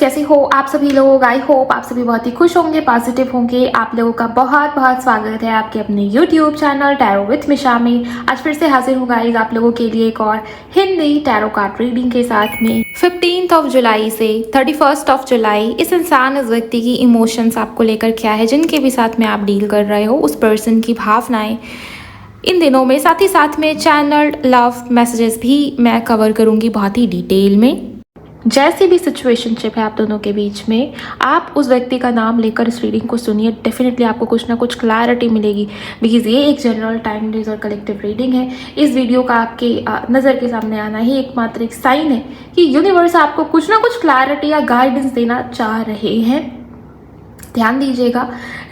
कैसे हो आप सभी लोग। आई होप आप सभी बहुत ही खुश होंगे, पॉजिटिव होंगे। आप लोगों का बहुत बहुत स्वागत है आपके अपने YouTube चैनल टैरो विथ मिशा में। आज फिर से हाजिर हूँ गाइज आप लोगों के लिए एक और हिंदी टैरो कार्ड रीडिंग के साथ में। 15 जुलाई से 31 जुलाई इस इंसान, इस व्यक्ति की इमोशंस आपको लेकर क्या है, जिनके भी साथ में आप डील कर रहे हो, उस पर्सन की भावनाएं इन दिनों में। साथ ही साथ में चैनल लव मैसेजेस भी मैं कवर करूंगी बहुत ही डिटेल में। जैसी भी सिचुएशनशिप है आप दोनों के बीच में, आप उस व्यक्ति का नाम लेकर इस रीडिंग को सुनिए। डेफिनेटली आपको कुछ ना कुछ क्लैरिटी मिलेगी, बिकॉज ये एक जनरल टाइम डेज और कलेक्टिव रीडिंग है। इस वीडियो का आपके नज़र के सामने आना ही एकमात्र एक साइन है कि यूनिवर्स आपको कुछ ना कुछ क्लैरिटी या गाइडेंस देना चाह रहे हैं। ध्यान दीजिएगा,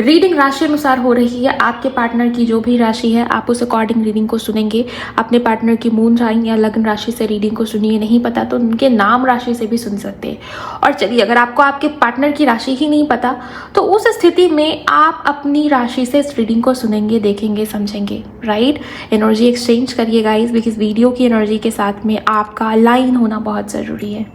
रीडिंग राशि अनुसार हो रही है। आपके पार्टनर की जो भी राशि है आप उस अकॉर्डिंग रीडिंग को सुनेंगे। अपने पार्टनर की मून साइन या लग्न राशि से रीडिंग को सुनिए, नहीं पता तो उनके नाम राशि से भी सुन सकते हैं। और चलिए, अगर आपको आपके पार्टनर की राशि ही नहीं पता तो उस स्थिति में आप अपनी राशि से इस रीडिंग को सुनेंगे, देखेंगे, समझेंगे। राइट, एनर्जी एक्सचेंज करिए गाइज, बिकॉज वीडियो की एनर्जी के साथ में आपका अलाइन होना बहुत ज़रूरी है।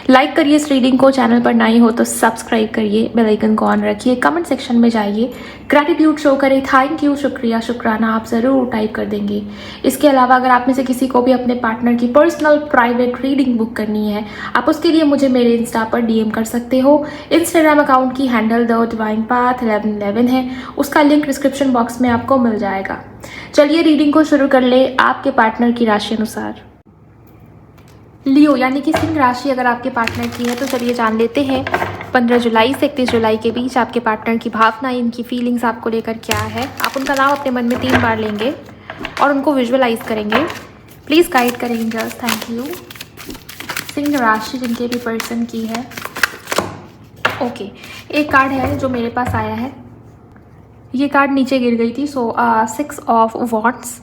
लाइक करिए इस रीडिंग को, चैनल पर नए हो तो सब्सक्राइब करिए, बेल आइकन को ऑन रखिए, कमेंट सेक्शन में जाइए, ग्रैटिट्यूड शो करें, थैंक यू, शुक्रिया, शुक्राना आप ज़रूर टाइप कर देंगे। इसके अलावा अगर आप में से किसी को भी अपने पार्टनर की पर्सनल प्राइवेट रीडिंग बुक करनी है, आप उसके लिए मुझे मेरे इंस्टा पर DM कर सकते हो। इंस्टाग्राम अकाउंट की हैंडल द डिवाइन पाथ 1111 है, उसका लिंक डिस्क्रिप्शन बॉक्स में आपको मिल जाएगा। चलिए रीडिंग को शुरू कर ले आपके पार्टनर की राशि अनुसार। लियो यानी कि सिंह राशि अगर आपके पार्टनर की है तो चलिए जान लेते हैं 15 जुलाई से 31 जुलाई के बीच आपके पार्टनर की भावना, इनकी फीलिंग्स आपको लेकर क्या है। आप उनका नाम अपने मन में 3 बार लेंगे और उनको विजुअलाइज करेंगे। प्लीज़ गाइड करें एंजल्स, थैंक यू। सिंह राशि जिनके भी पर्सन की है। ओके, एक कार्ड है जो मेरे पास आया है, ये कार्ड नीचे गिर गई थी। सो 6 ऑफ वॉन्ड्स।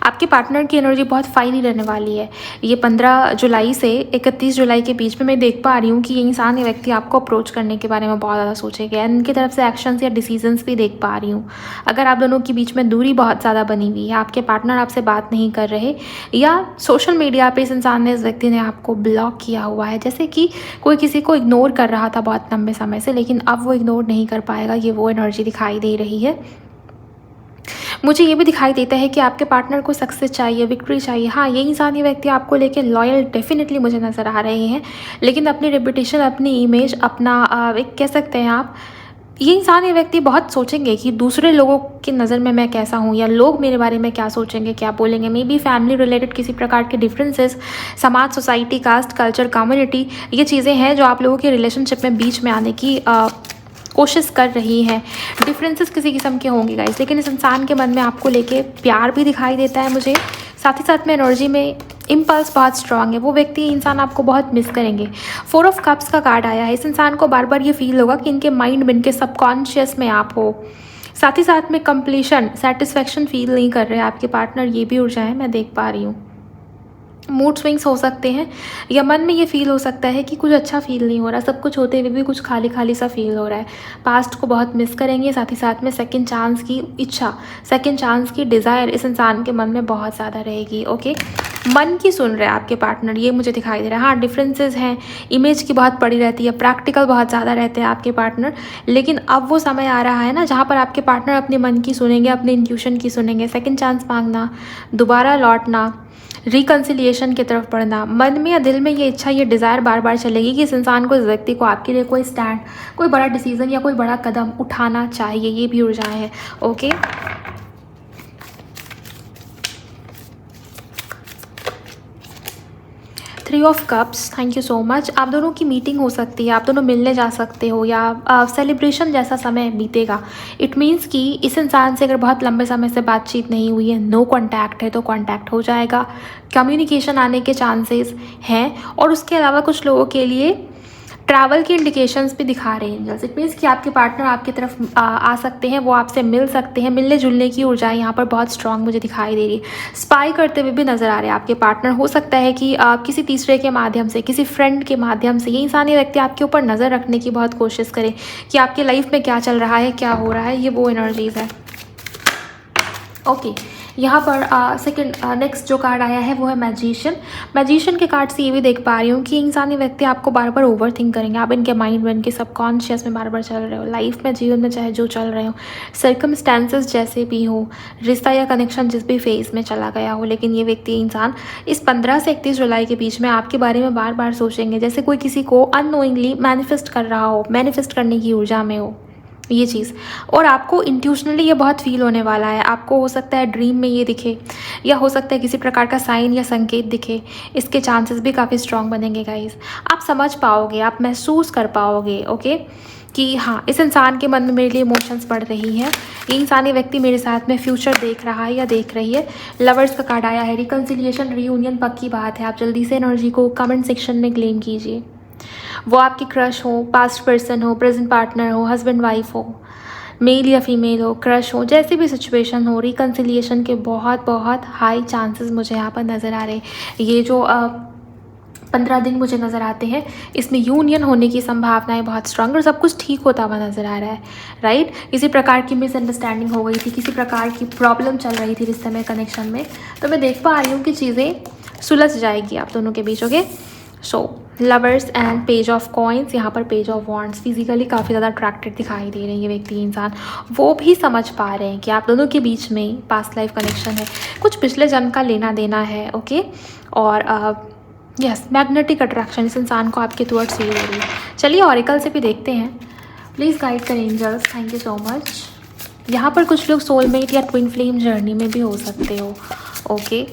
आपके पार्टनर की एनर्जी बहुत फाइनली रहने वाली है। ये 15 जुलाई से 31 जुलाई के बीच में मैं देख पा रही हूँ कि ये इंसान, ये व्यक्ति आपको अप्रोच करने के बारे में बहुत ज़्यादा सोचेगा। इनकी तरफ से एक्शंस या डिसीजंस भी देख पा रही हूँ। अगर आप दोनों के बीच में दूरी बहुत ज़्यादा बनी हुई है, आपके पार्टनर आपसे बात नहीं कर रहे, या सोशल मीडिया पर इस इंसान ने, इस व्यक्ति ने आपको ब्लॉक किया हुआ है, जैसे कि कोई किसी को इग्नोर कर रहा था बहुत लंबे समय से, लेकिन अब वो इग्नोर नहीं कर पाएगा, ये वो एनर्जी दिखाई दे रही है। मुझे ये भी दिखाई देता है कि आपके पार्टनर को सक्सेस चाहिए, विक्ट्री चाहिए। हाँ, ये इंसान, ये व्यक्ति आपको लेके लॉयल डेफिनेटली मुझे नज़र आ रहे हैं, लेकिन अपनी रेपुटेशन, अपनी इमेज, अपना एक कह सकते हैं आप, ये इंसान, ये व्यक्ति बहुत सोचेंगे कि दूसरे लोगों की नज़र में मैं कैसा हूँ, या लोग मेरे बारे में क्या सोचेंगे, क्या बोलेंगे। मे बी फैमिली रिलेटेड किसी प्रकार के डिफरेंसेस, समाज, सोसाइटी, कास्ट, कल्चर, कम्युनिटी, ये चीज़ें हैं जो आप लोगों के रिलेशनशिप में बीच में आने की कोशिश कर रही है। डिफरेंसेस किसी किस्म के होंगे गाइस, लेकिन इस इंसान के मन में आपको लेके प्यार भी दिखाई देता है मुझे। साथ ही साथ में एनर्जी में इम्पल्स बहुत स्ट्रांग है। वो व्यक्ति, इंसान आपको बहुत मिस करेंगे। 4 ऑफ कप्स का कार्ड आया है। इस इंसान को बार बार ये फील होगा कि इनके माइंड में, इनके सबकॉन्शियस में आप हो। साथ ही साथ में कंप्लीशन, सेटिस्फैक्शन फील नहीं कर रहे आपके पार्टनर, ये भी ऊर्जाएं मैं देख पा रही हूँ। मूड स्विंग्स हो सकते हैं, या मन में ये फील हो सकता है कि कुछ अच्छा फील नहीं हो रहा, सब कुछ होते हुए भी कुछ खाली खाली सा फील हो रहा है। पास्ट को बहुत मिस करेंगे। साथ ही साथ में सेकंड चांस की इच्छा, सेकंड चांस की डिज़ायर इस इंसान के मन में बहुत ज़्यादा रहेगी। ओके, मन की सुन रहे हैं आपके पार्टनर, ये मुझे दिखाई दे रहा है। हाँ, डिफरेंसेस हैं, इमेज की बहुत पड़ी रहती है, प्रैक्टिकल बहुत ज़्यादा रहते हैं आपके पार्टनर, लेकिन अब वो समय आ रहा है ना जहाँ पर आपके पार्टनर अपने मन की सुनेंगे, अपने इंट्यूशन की सुनेंगे। सेकंड चांस मांगना, दोबारा लौटना, रिकन्सिलिएशन की तरफ बढ़ना, मन में या दिल में ये इच्छा, ये डिज़ायर बार बार चलेगी कि इस इंसान को, इस व्यक्ति को आपके लिए कोई स्टैंड, कोई बड़ा डिसीजन या कोई बड़ा कदम उठाना चाहिए। ये भी ऊर्जाएं हैं। Okay, 3 of cups, thank you so much. आप दोनों की मीटिंग हो सकती है, आप दोनों मिलने जा सकते हो, या सेलिब्रेशन जैसा समय बीतेगा। इट मीन्स कि इस इंसान से अगर बहुत लंबे समय से बातचीत नहीं हुई है, नो कॉन्टैक्ट है, तो कॉन्टैक्ट हो जाएगा। कम्युनिकेशन आने के चांसेस हैं। और उसके अलावा कुछ लोगों के लिए ट्रैवल की इंडिकेशंस भी दिखा रहे हैं एंजल्स। इट मीन्स कि आपके पार्टनर आपकी तरफ आ सकते हैं, वो आपसे मिल सकते हैं। मिलने जुलने की ऊर्जा यहाँ पर बहुत स्ट्रांग मुझे दिखाई दे रही है। स्पाई करते हुए भी नज़र आ रहे हैं आपके पार्टनर। हो सकता है कि किसी तीसरे के माध्यम से, किसी फ्रेंड के माध्यम से ये इंसान, ये व्यक्ति आपके ऊपर नज़र रखने की बहुत कोशिश करे कि आपके लाइफ में क्या चल रहा है, क्या हो रहा है। ये वो एनर्जीज़ है। ओके, यहाँ पर सेकंड नेक्स्ट जो कार्ड आया है वो है मैजिशियन। मैजिशियन के कार्ड से ये भी देख पा रही हूँ कि इंसानी व्यक्ति आपको बार बार ओवर थिंक करेंगे। आप इनके माइंड में, इनके सबकॉन्शियस में बार बार चल रहे हो, लाइफ में, जीवन में चाहे जो चल रहे हो, सर्कमस्टेंसेस जैसे भी हो, रिश्ता या कनेक्शन जिस भी फेज में चला गया हो, लेकिन ये व्यक्ति इंसान इस 15 से 31 जुलाई के बीच में आपके बारे में बार बार सोचेंगे, जैसे कोई किसी को अननोइंगली मैनिफेस्ट कर रहा हो, मैनिफेस्ट करने की ऊर्जा में हो ये चीज़। और आपको इंट्यूशनली ये बहुत फील होने वाला है। आपको हो सकता है ड्रीम में ये दिखे, या हो सकता है किसी प्रकार का साइन या संकेत दिखे। इसके चांसेस भी काफ़ी स्ट्रांग बनेंगे गाइस। आप समझ पाओगे, आप महसूस कर पाओगे ओके कि हाँ, इस इंसान के मन में मेरे लिए इमोशंस बढ़ रही है, ये इंसानी व्यक्ति मेरे साथ में फ्यूचर देख रहा है या देख रही है। लवर्स का कार्ड आया है, रिकन्सिलिएशन, रीयूनियन पक्की बात है। आप जल्दी से एनर्जी को कमेंट सेक्शन में क्लेम कीजिए। वो आपकी क्रश हो, पास्ट पर्सन हो, प्रेजेंट पार्टनर हो, हस्बैंड वाइफ हो, मेल या फीमेल हो, क्रश हो, जैसी भी सिचुएशन हो, रिकन्सिलिएशन के बहुत बहुत हाई चांसेस मुझे यहाँ पर नज़र आ रहे हैं। ये जो 15 दिन मुझे नज़र आते हैं, इसमें यूनियन होने की संभावनाएं बहुत स्ट्रांग और सब कुछ ठीक होता हुआ नज़र आ रहा है, राइट। किसी प्रकार की मिसअंडरस्टैंडिंग हो गई थी, किसी प्रकार की प्रॉब्लम चल रही थी रिश्ते में, कनेक्शन में, तो मैं देख पा रही हूँ कि चीज़ें सुलझ जाएगी आप दोनों के बीच okay. So lovers and page of coins, यहाँ पर पेज ऑफ वॉन्ड्स, फिजिकली काफ़ी ज़्यादा अट्रैक्टेड दिखाई दे रही है व्यक्ति इंसान। वो भी समझ पा रहे हैं कि आप दोनों के बीच में पास्ट लाइफ कनेक्शन है, कुछ पिछले जन्म का लेना देना है ओके। और यस, मैग्नेटिक अट्रैक्शन इस इंसान को आपके टुवर्ड्स फील हो रही है। चलिए ऑरिकल से भी देखते हैं। प्लीज़ गाइड करें angels, thank you so much. यहाँ पर कुछ लोग सोलमेट या ट्विन फ्लेम जर्नी में भी हो सकते हो ओके।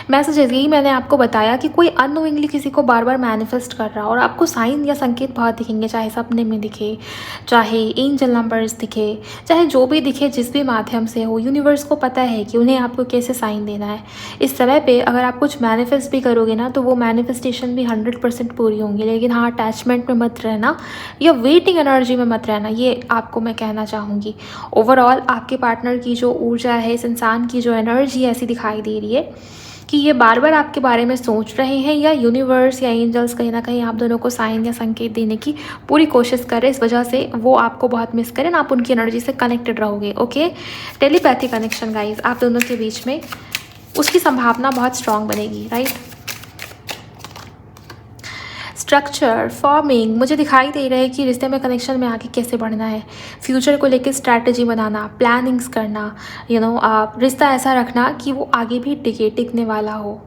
मैसेजेस यही मैंने आपको बताया कि कोई अननोइंगली किसी को बार बार मैनिफेस्ट कर रहा हो, और आपको साइन या संकेत बहुत दिखेंगे, चाहे सपने में दिखे, चाहे एंजल नंबर्स दिखे, चाहे जो भी दिखे, जिस भी माध्यम से हो। यूनिवर्स को पता है कि उन्हें आपको कैसे साइन देना है। इस समय पे अगर आप कुछ मैनिफेस्ट भी करोगे ना, तो वो मैनिफेस्टेशन भी 100% पूरी होंगी। लेकिन हाँ, अटैचमेंट में मत रहना या वेटिंग एनर्जी में मत रहना, ये आपको मैं कहना चाहूँगी। ओवरऑल आपके पार्टनर की जो ऊर्जा है, इस इंसान की जो एनर्जी ऐसी दिखाई दे रही है कि ये बार बार आपके बारे में सोच रहे हैं, या यूनिवर्स या एंजल्स कहीं ना कहीं आप दोनों को साइन या संकेत देने की पूरी कोशिश करें। इस वजह से वो आपको बहुत मिस करें, आप उनकी एनर्जी से कनेक्टेड रहोगे ओके। टेलीपैथी कनेक्शन गाइज आप दोनों के बीच में, उसकी संभावना बहुत स्ट्रांग बनेगी, राइट। स्ट्रक्चर, फॉर्मिंग, मुझे दिखाई दे रहा है कि रिश्ते में, कनेक्शन में आगे कैसे बढ़ना है, फ्यूचर को लेकर स्ट्रैटेजी बनाना, प्लानिंग्स करना, आप रिश्ता ऐसा रखना कि वो आगे भी टिकने वाला हो,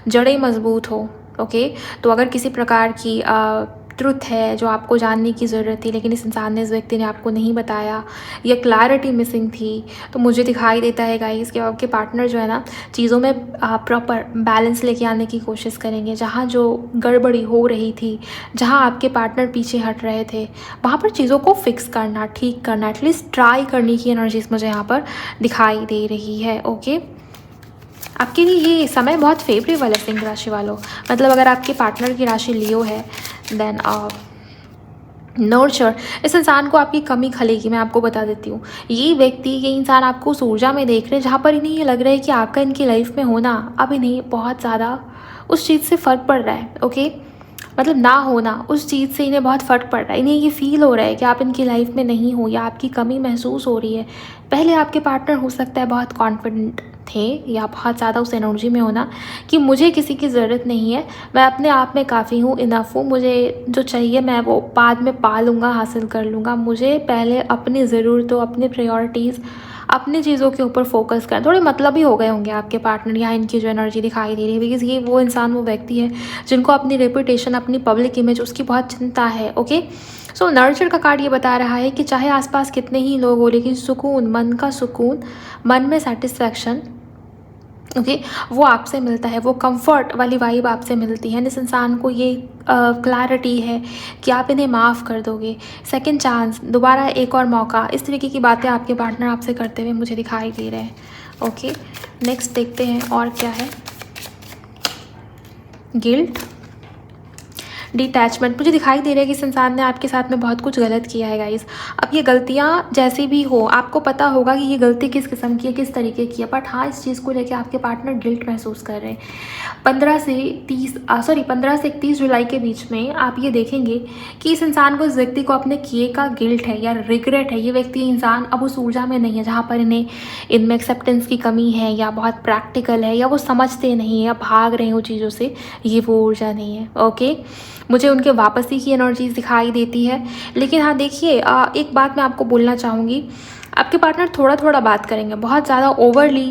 जड़ें मजबूत हो ओके। तो अगर किसी प्रकार की ट्रुथ है जो आपको जानने की ज़रूरत थी, लेकिन इस इंसान ने, इस व्यक्ति ने आपको नहीं बताया, या क्लैरिटी मिसिंग थी, तो मुझे दिखाई देता है गाइस कि आपके पार्टनर जो है ना, चीज़ों में प्रॉपर बैलेंस लेके आने की कोशिश करेंगे। जहाँ जो गड़बड़ी हो रही थी, जहाँ आपके पार्टनर पीछे हट रहे थे, वहाँ पर चीज़ों को फिक्स करना, ठीक करना, एटलीस्ट ट्राई करने की एनर्जीज मुझे यहाँ पर दिखाई दे रही है ओके। आपके लिए ये समय बहुत फेवरेबल है सिंह राशि वालों। मतलब अगर आपके पार्टनर की राशि लियो है, देन नर्चर, इस इंसान को आपकी कमी खलेगी। मैं आपको बता देती हूँ, ये व्यक्ति, ये इंसान आपको उस ऊर्जा में देख रहे हैं जहाँ पर इन्हें ये लग रहा है कि आपका इनकी लाइफ में होना अब इन्हें बहुत ज़्यादा उस चीज़ से फ़र्क पड़ रहा है ओके। मतलब ना होना, उस चीज़ से इन्हें बहुत फ़र्क पड़ रहा है। इन्हें ये फील हो रहा है कि आप इनकी लाइफ में नहीं हो, या आपकी कमी महसूस हो रही है। पहले आपके पार्टनर हो सकता है बहुत कॉन्फिडेंट थे, या बहुत ज़्यादा उस एनर्जी में होना कि मुझे किसी की ज़रूरत नहीं है, मैं अपने आप में काफ़ी हूँ, इनफ हूँ, मुझे जो चाहिए मैं वो बाद में पा लूँगा, हासिल कर लूँगा। मुझे पहले अपनी ज़रूरतों, अपनी प्रायोरिटीज़, अपनी चीज़ों के ऊपर फोकस करें। थोड़े मतलब ही हो गए होंगे आपके पार्टनर, यहाँ इनकी जो एनर्जी दिखाई दे रही है, बिकॉज ये वो इंसान, वो व्यक्ति है जिनको अपनी रेपुटेशन, अपनी पब्लिक इमेज, उसकी बहुत चिंता है ओके। सो नर्चर का कार्ड ये बता रहा है कि चाहे आसपास कितने ही लोग हो, लेकिन सुकून, मन का सुकून, मन में सेटिस्फैक्शन ओके, वो आपसे मिलता है। वो कंफर्ट वाली वाइब आपसे मिलती है। इस इंसान को ये क्लैरिटी है कि आप इन्हें माफ़ कर दोगे, सेकंड चांस, दोबारा एक और मौका, इस तरीके की बातें आपके पार्टनर आपसे करते हुए मुझे दिखाई दे रहे हैं ओके। नेक्स्ट देखते हैं और क्या है। गिल्ट, डिटैचमेंट, मुझे दिखाई दे रहा है कि इस इंसान ने आपके साथ में बहुत कुछ गलत किया है गाइस। अब ये गलतियाँ जैसी भी हो, आपको पता होगा कि ये गलती किस किस्म की है, किस तरीके की है, बट हाँ इस चीज़ को लेकर आपके पार्टनर गिल्ट महसूस कर रहे हैं। 15 से 31 जुलाई के बीच में आप ये देखेंगे कि इस इंसान को, इस व्यक्ति को अपने किए का गिल्ट है या रिग्रेट है। ये व्यक्ति, इंसान अब उस ऊर्जा में नहीं है जहाँ पर इनमें एक्सेप्टेंस की कमी है, या बहुत प्रैक्टिकल है, या वो समझते नहीं है, या भाग रहे हैं उन चीज़ों से। ये वो ऊर्जा नहीं है। ओके, मुझे उनके वापसी की एनर्जीज दिखाई देती है। लेकिन हाँ देखिए, एक बात मैं आपको बोलना चाहूँगी, आपके पार्टनर थोड़ा थोड़ा बात करेंगे, बहुत ज़्यादा ओवरली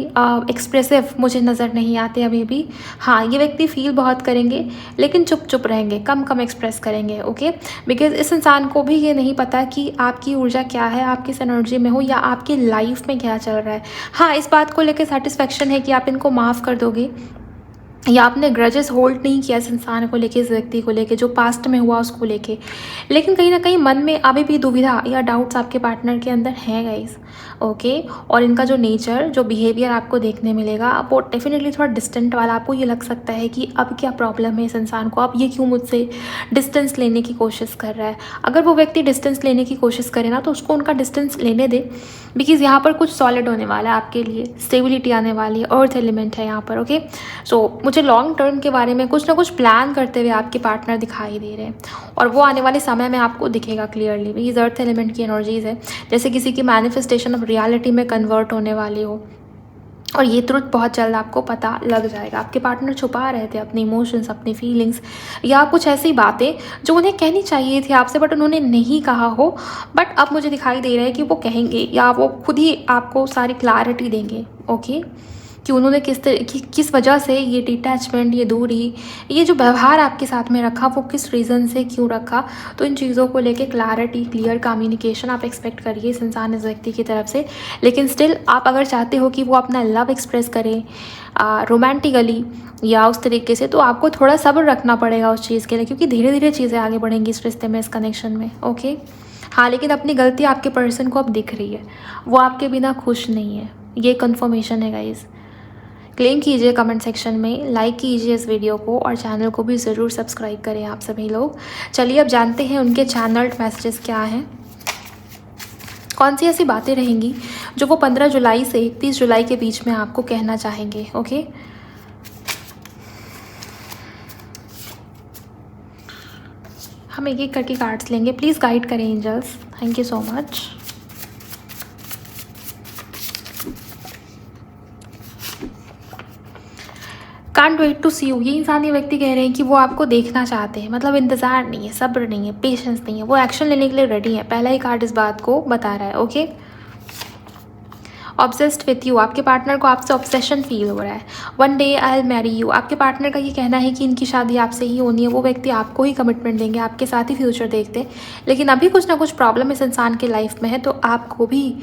एक्सप्रेसिव मुझे नज़र नहीं आते अभी भी। हाँ, ये व्यक्ति फील बहुत करेंगे लेकिन चुप चुप रहेंगे, कम कम एक्सप्रेस करेंगे। ओके, बिकॉज इस इंसान को भी ये नहीं पता कि आपकी ऊर्जा क्या है, आप किस एनर्जी में हो, या आपकी लाइफ में क्या चल रहा है। हाँ, इस बात को लेकर सेटिस्फेक्शन है कि आप इनको माफ़ कर दोगे, या आपने ग्रजेस होल्ड नहीं किया इस इंसान को लेके, इस व्यक्ति को लेके, जो पास्ट में हुआ उसको लेके। लेकिन कहीं ना कहीं मन में अभी भी दुविधा या डाउट्स आपके पार्टनर के अंदर हैं गाइस। ओके, और इनका जो नेचर, जो बिहेवियर आपको देखने मिलेगा वो डेफिनेटली थोड़ा डिस्टेंट वाला। आपको ये लग सकता है कि अब क्या प्रॉब्लम है इस इंसान को, अब ये क्यों मुझसे डिस्टेंस लेने की कोशिश कर रहा है। अगर वो व्यक्ति डिस्टेंस लेने की कोशिश करे ना, तो उसको उनका डिस्टेंस लेने दे, बिकॉज यहाँ पर कुछ सॉलिड होने वाला है आपके लिए, स्टेबिलिटी आने वाली है, अर्थ एलिमेंट है यहाँ पर। ओके, सो मुझे लॉन्ग टर्म के बारे में कुछ ना कुछ प्लान करते हुए आपके पार्टनर दिखाई दे रहे हैं, और वो आने वाले समय में आपको दिखेगा क्लियरली। बिकॉज अर्थ एलिमेंट की एनर्जीज है, जैसे किसी की मैनिफेस्टेशन अब रियलिटी में कन्वर्ट होने वाली हो, और ये ट्रुथ बहुत जल्द आपको पता लग जाएगा। आपके पार्टनर छुपा रहे थे अपने इमोशंस, अपनी फीलिंग्स, या कुछ ऐसी बातें जो उन्हें कहनी चाहिए थी आपसे बट उन्होंने नहीं कहा हो, बट अब मुझे दिखाई दे रहा है कि वो कहेंगे, या वो खुद ही आपको सारी क्लैरिटी देंगे। ओके, कि उन्होंने किस वजह से ये डिटैचमेंट, ये दूरी, ये जो व्यवहार आपके साथ में रखा, वो किस रीज़न से क्यों रखा। तो इन चीज़ों को लेके क्लैरिटी, क्लियर कम्युनिकेशन आप एक्सपेक्ट करिए इस इंसान, इस व्यक्ति की तरफ से। लेकिन स्टिल आप अगर चाहते हो कि वो अपना लव एक्सप्रेस करें रोमांटिकली या उस तरीके से, तो आपको थोड़ा सब्र रखना पड़ेगा उस चीज़ के लिए, क्योंकि धीरे धीरे चीज़ें आगे बढ़ेंगी इस रिश्ते में, इस कनेक्शन में। ओके, हाँ, लेकिन अपनी गलती आपके पर्सन को अब दिख रही है, वो आपके बिना खुश नहीं है, ये कन्फर्मेशन है गाइज। क्लेम कीजिए कमेंट सेक्शन में, लाइक कीजिए इस वीडियो को, और चैनल को भी ज़रूर सब्सक्राइब करें आप सभी लोग। चलिए अब जानते हैं उनके चैनल्ड मैसेजेस क्या हैं, कौन सी ऐसी बातें रहेंगी जो वो 15 जुलाई से 31 जुलाई के बीच में आपको कहना चाहेंगे। ओके, हम एक एक करके कार्ड्स लेंगे, प्लीज़ गाइड करें angels, thank you so much. Can't wait to see you, ये इंसान, ये व्यक्ति कह रहे हैं कि वो आपको देखना चाहते हैं, मतलब इंतज़ार नहीं है, सब्र नहीं है, पेशेंस नहीं है, वो एक्शन लेने के लिए रेडी है। पहला ही कार्ड इस बात को बता रहा है। ओके, ऑब्सेस्ड विथ यू, आपके पार्टनर को आपसे ऑब्सेशन फील हो रहा है। One day I will marry you, आपके पार्टनर का ये कहना है कि इनकी शादी आपसे ही होनी है, वो व्यक्ति आपको ही कमिटमेंट देंगे, आपके साथ ही फ्यूचर देखते हैं। लेकिन अभी कुछ ना कुछ प्रॉब्लम इस इंसान के लाइफ में है, तो आपको भी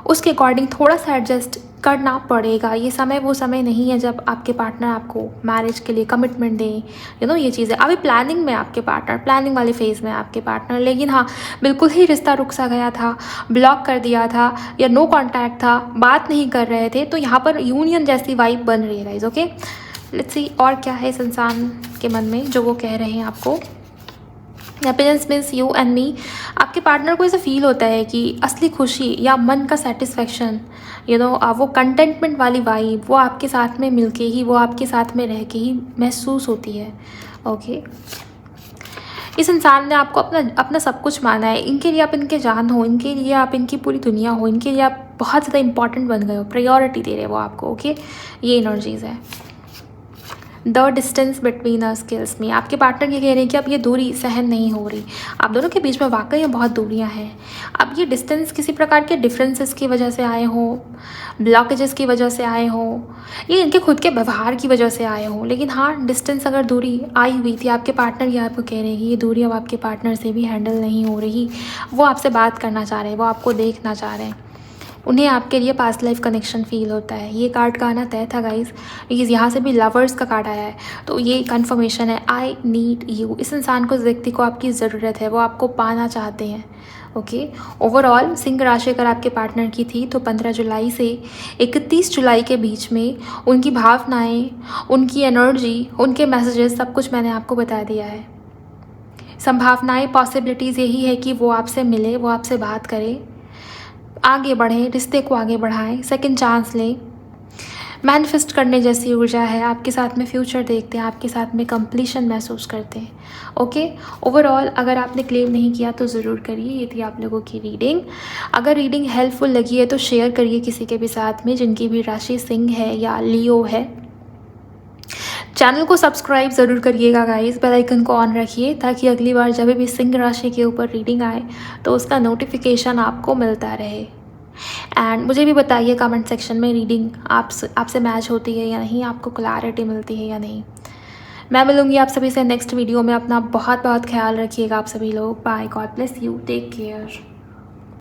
उसके अकॉर्डिंग थोड़ा सा एडजस्ट करना पड़ेगा। ये समय वो समय नहीं है जब आपके पार्टनर आपको मैरिज के लिए कमिटमेंट दें, ये चीज़ें अभी प्लानिंग में, आपके पार्टनर प्लानिंग वाले फेज़ में आपके पार्टनर। लेकिन हाँ, बिल्कुल ही रिश्ता रुक सा गया था, ब्लॉक कर दिया था, या नो कॉन्टैक्ट था, बात नहीं कर रहे थे, तो यहाँ पर यूनियन जैसी वाइब बन रही है गाइस। ओके, लेट्स सी और क्या है इस इंसान के मन में जो वो कह रहे हैं आपको। Happiness means you and me, आपके पार्टनर को ऐसा फील होता है कि असली खुशी या मन का सेटिस्फेक्शन, वो कंटेंटमेंट वाली वाइब, वो आपके साथ में मिलके ही, वो आपके साथ में रह के ही महसूस होती है। ओके, इस इंसान ने आपको अपना सब कुछ माना है, इनके लिए आप इनके जान हो, इनके लिए आप इनकी पूरी दुनिया हो, इनके लिए आप बहुत ज़्यादा इंपॉर्टेंट बन गए हो, प्रायोरिटी दे रहे हो वो आपको। ओके, ये एनर्जीज़ है। The distance between us kills me, आपके पार्टनर ये कह रहे हैं कि अब ये दूरी सहन नहीं हो रही, आप दोनों के बीच में वाकई बहुत दूरियां हैं। अब ये डिस्टेंस किसी प्रकार के डिफरेंसेस की वजह से आए हो, ब्लॉकेजेस की वजह से आए हो, ये इनके खुद के व्यवहार की वजह से आए हो। लेकिन हाँ, डिस्टेंस अगर दूरी आई हुई थी, आपके पार्टनर ये आपको कह रहे हैं कि ये दूरी अब आपके पार्टनर से भी हैंडल नहीं हो रही, वो आपसे बात करना चाह रहे हैं, वो आपको देखना चाह रहे हैं, उन्हें आपके लिए पास्ट लाइफ कनेक्शन फील होता है। ये कार्ड का आना तय था गाइस, बिकॉज यहाँ से भी लवर्स का कार्ड आया है, तो ये कन्फर्मेशन है, आई नीड यू। इस इंसान को, इस व्यक्ति को आपकी ज़रूरत है, वो आपको पाना चाहते हैं। ओके, ओवरऑल सिंह राशि अगर आपके पार्टनर की थी, तो 15 जुलाई से 31 जुलाई के बीच में उनकी भावनाएं, उनकी एनर्जी, उनके मैसेजेस, सब कुछ मैंने आपको बता दिया है। संभावनाएं, पॉसिबिलिटीज़ यही है कि वो आपसे मिले, वो आपसे बात करे, आगे बढ़ें, रिश्ते को आगे बढ़ाएं, सेकंड चांस लें। मैनिफेस्ट करने जैसी ऊर्जा है, आपके साथ में फ्यूचर देखते हैं, आपके साथ में कंप्लीशन महसूस करते हैं। ओके, ओवरऑल अगर आपने क्लेम नहीं किया तो ज़रूर करिए। ये थी आप लोगों की रीडिंग। अगर रीडिंग हेल्पफुल लगी है तो शेयर करिए किसी के भी साथ में जिनकी भी राशि सिंह है या लियो है। चैनल को सब्सक्राइब ज़रूर करिएगा गाइस, बेल आइकन को ऑन रखिए ताकि अगली बार जब भी सिंह राशि के ऊपर रीडिंग आए तो उसका नोटिफिकेशन आपको मिलता रहे। एंड मुझे भी बताइए कमेंट सेक्शन में रीडिंग आपसे मैच होती है या नहीं, आपको क्लैरिटी मिलती है या नहीं। मैं मिलूँगी आप सभी से नेक्स्ट वीडियो में। अपना बहुत बहुत ख्याल रखिएगा आप सभी लोग। Bye, God bless you, take care.